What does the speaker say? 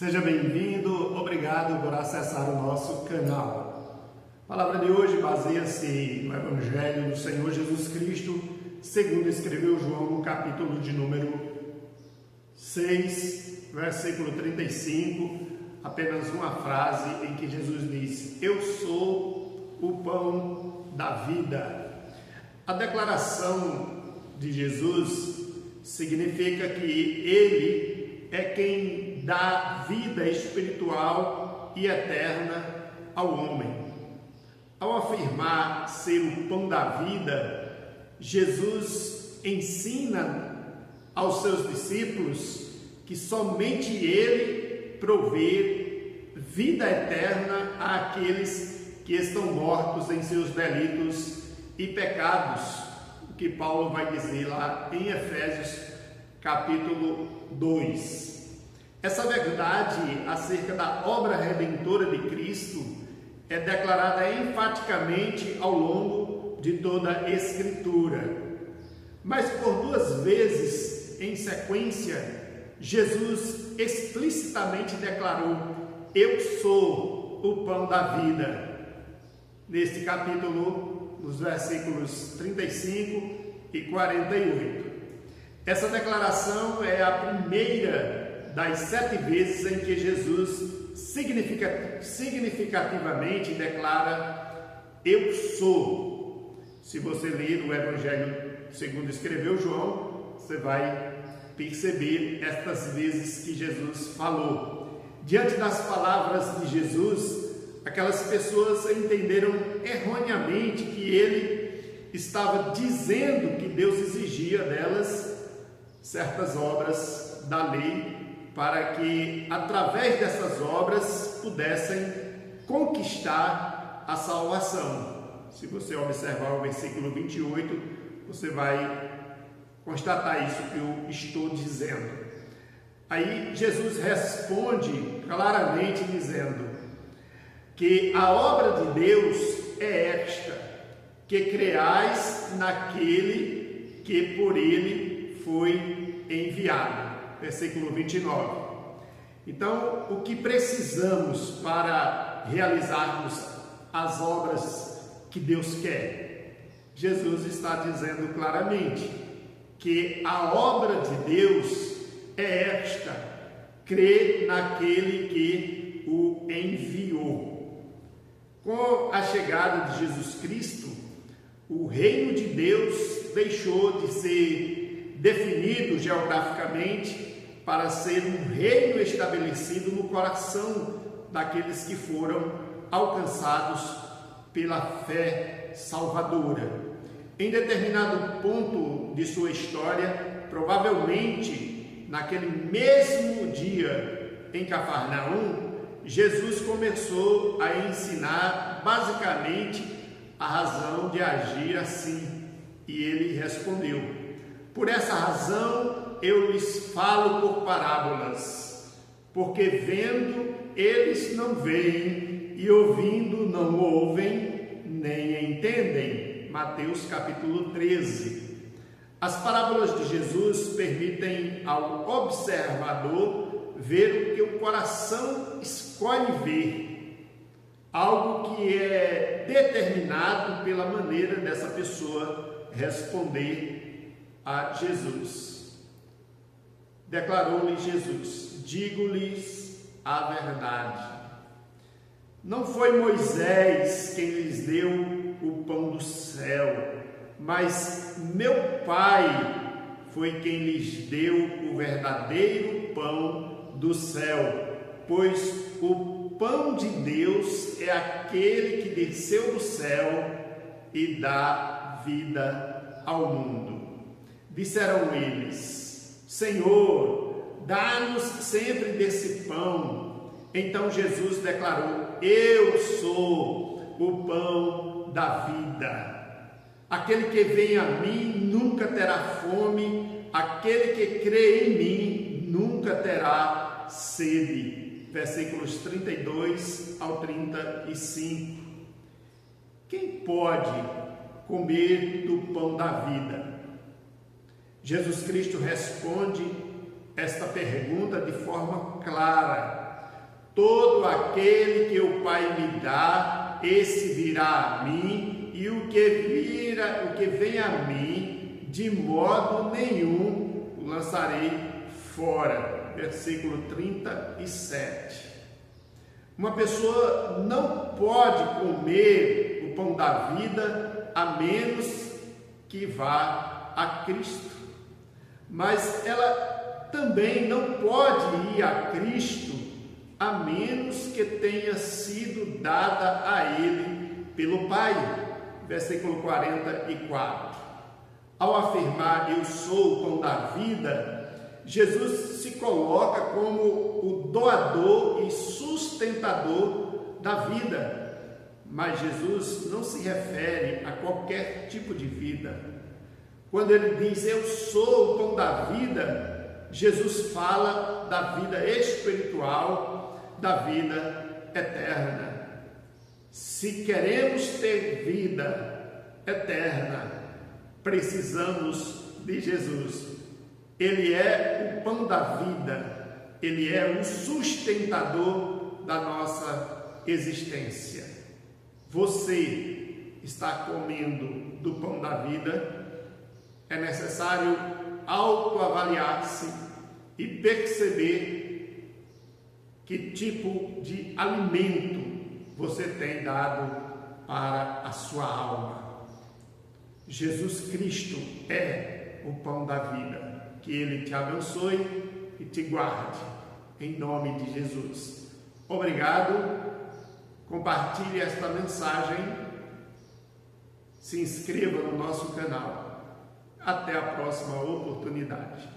Seja bem-vindo, obrigado por acessar o nosso canal. A palavra de hoje baseia-se no Evangelho do Senhor Jesus Cristo, segundo escreveu João no capítulo de número 6, versículo 35, apenas uma frase em que Jesus diz: Eu sou o pão da vida. A declaração de Jesus significa que Ele é quem dá vida espiritual e eterna ao homem. Ao afirmar ser o pão da vida, Jesus ensina aos seus discípulos que somente Ele provê vida eterna àqueles que estão mortos em seus delitos e pecados, o que Paulo vai dizer lá em Efésios capítulo 2. Essa verdade acerca da obra redentora de Cristo é declarada enfaticamente ao longo de toda a Escritura. Mas por duas vezes em sequência, Jesus explicitamente declarou: Eu sou o pão da vida. Neste capítulo, nos versículos 35 e 48. Essa declaração é a primeira das 7 vezes em que Jesus significativamente declara: Eu sou. Se você ler o Evangelho segundo escreveu João, você vai perceber estas vezes que Jesus falou. Diante das palavras de Jesus, aquelas pessoas entenderam erroneamente que ele estava dizendo que Deus exigia delas certas obras da lei, para que através dessas obras pudessem conquistar a salvação. Se você observar o versículo 28, você vai constatar isso que eu estou dizendo. Aí Jesus responde claramente dizendo que a obra de Deus é esta: que creais naquele que por ele foi enviado. Versículo 29. Então, o que precisamos para realizarmos as obras que Deus quer? Jesus está dizendo claramente que a obra de Deus é esta: crer naquele que o enviou. Com a chegada de Jesus Cristo, o reino de Deus deixou de ser definido geograficamente para ser um reino estabelecido no coração daqueles que foram alcançados pela fé salvadora. Em determinado ponto de sua história, provavelmente naquele mesmo dia em Cafarnaum, Jesus começou a ensinar basicamente a razão de agir assim, e ele respondeu: Por essa razão eu lhes falo por parábolas, porque vendo eles não veem e ouvindo não ouvem, nem entendem. Mateus capítulo 13. As parábolas de Jesus permitem ao observador ver o que o coração escolhe ver, algo que é determinado pela maneira dessa pessoa responder a Jesus. Declarou-lhe Jesus: Digo-lhes a verdade. Não foi Moisés quem lhes deu o pão do céu, mas meu Pai foi quem lhes deu o verdadeiro pão do céu, pois o pão de Deus é aquele que desceu do céu e dá vida ao mundo. Disseram eles: Senhor, dá-nos sempre desse pão. Então Jesus declarou: Eu sou o pão da vida. Aquele que vem a mim nunca terá fome, aquele que crê em mim nunca terá sede. Versículos 32 ao 35. Quem pode comer do pão da vida? Jesus Cristo responde esta pergunta de forma clara: Todo aquele que o Pai me dá, esse virá a mim, e o que vem a mim, de modo nenhum o lançarei fora. Versículo 37. Uma pessoa não pode comer o pão da vida a menos que vá a Cristo. Mas ela também não pode ir a Cristo a menos que tenha sido dada a Ele pelo Pai. Versículo 44. Ao afirmar eu sou o pão da vida, Jesus se coloca como o doador e sustentador da vida. Mas Jesus não se refere a qualquer tipo de vida. Quando ele diz eu sou o pão da vida, Jesus fala da vida espiritual, da vida eterna. Se queremos ter vida eterna, precisamos de Jesus. Ele é o pão da vida, Ele é o sustentador da nossa existência. Você está comendo do pão da vida? É necessário autoavaliar-se e perceber que tipo de alimento você tem dado para a sua alma. Jesus Cristo é o pão da vida. Que Ele te abençoe e te guarde, em nome de Jesus. Obrigado, compartilhe esta mensagem, se inscreva no nosso canal. Até a próxima oportunidade.